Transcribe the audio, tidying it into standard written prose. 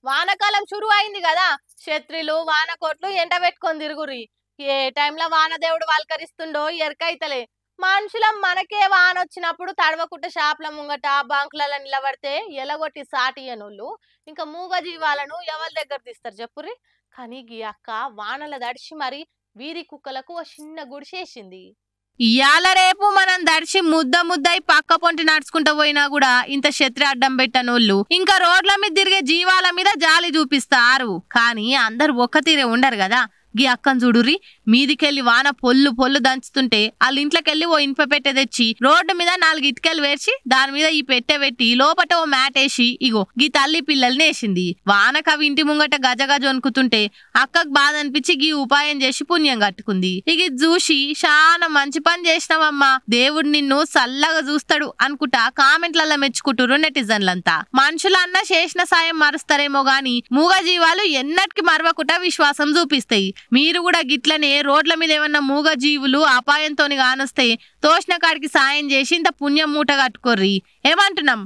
వానకాలం చురు అయింది కదా. క్షత్రిలు వానకోట్లు ఎండబెట్టుకొని తిరుగురి. ఏ టైంలో వానదేవుడు వాల్కరిస్తుండో ఎరకైతలే. మనుషులం మనకే వాన వచ్చినప్పుడు తడవకుంట షాపుల ముంగట బాంకులలో నిలబడితే ఎలగొట్టి సాటియనోళ్ళు ఇంకా మూగ జీవాలను ఎవరి దగ్గర తీస్తారు చెప్పుర్రి. కానీ గీ అక్క వానల దడిచి మరి వీధి కుక్కలకు ఓ చిన్న గుడిసేసింది. ఇయాల రేపు మనం దడిచి ముద్ద ముద్దయి పక్క పొంటి నడుచుకుంటూ పోయినా కూడా ఇంత క్షత్రి అడ్డం పెట్టనోళ్ళు ఇంకా రోడ్ల మీద తిరిగే జీవాల మీద జాలి చూపిస్తారు. కానీ అందరు ఒక్క తీరే ఉండరు కదా. గీ అక్కను చూడుర్రి, మీదికెళ్ళి వాన పొల్లు పొల్లు దంచుతుంటే వాళ్ళ ఇంట్లోకెళ్ళి ఓ ఇనుప పెట్టె తెచ్చి రోడ్డు మీద 4 ఇటుకలు వేర్చి దాని మీద ఈ పెట్టె పెట్టి లోపట ఓ మ్యాట్ వేసి ఇగో గీ తల్లి పిల్లల్ని వేసింది. వానకు అవి ఇంటి ముంగట గజగజ వణుకుతుంటే అక్కకు బాధ అనిపించి గీ ఉపాయం చేసి పుణ్యం కట్టుకుంది. ఇక ఇది చూసి చాలా మంచి పని చేసినావమ్మా, దేవుడు నిన్ను సల్లగా చూస్తాడు అనుకుంటా కామెంట్లలో మెచ్చుకుంటురు నెటిజన్లంతా. మనుషులన్నా చేసిన సాయం మరుస్తారేమో గాని మూగ జీవాలు ఎన్నటికి మరవకుండా విశ్వాసం చూపిస్తాయి. మీరు కూడా గిట్లనే రోడ్ల మీద ఏమన్నా మూగ జీవులు అపాయంతో కానొస్తే తోసిన కాడికి సాయం చేసి ఇంత పుణ్యం మూట కట్టుకోర్రి. ఏమంటున్నాం?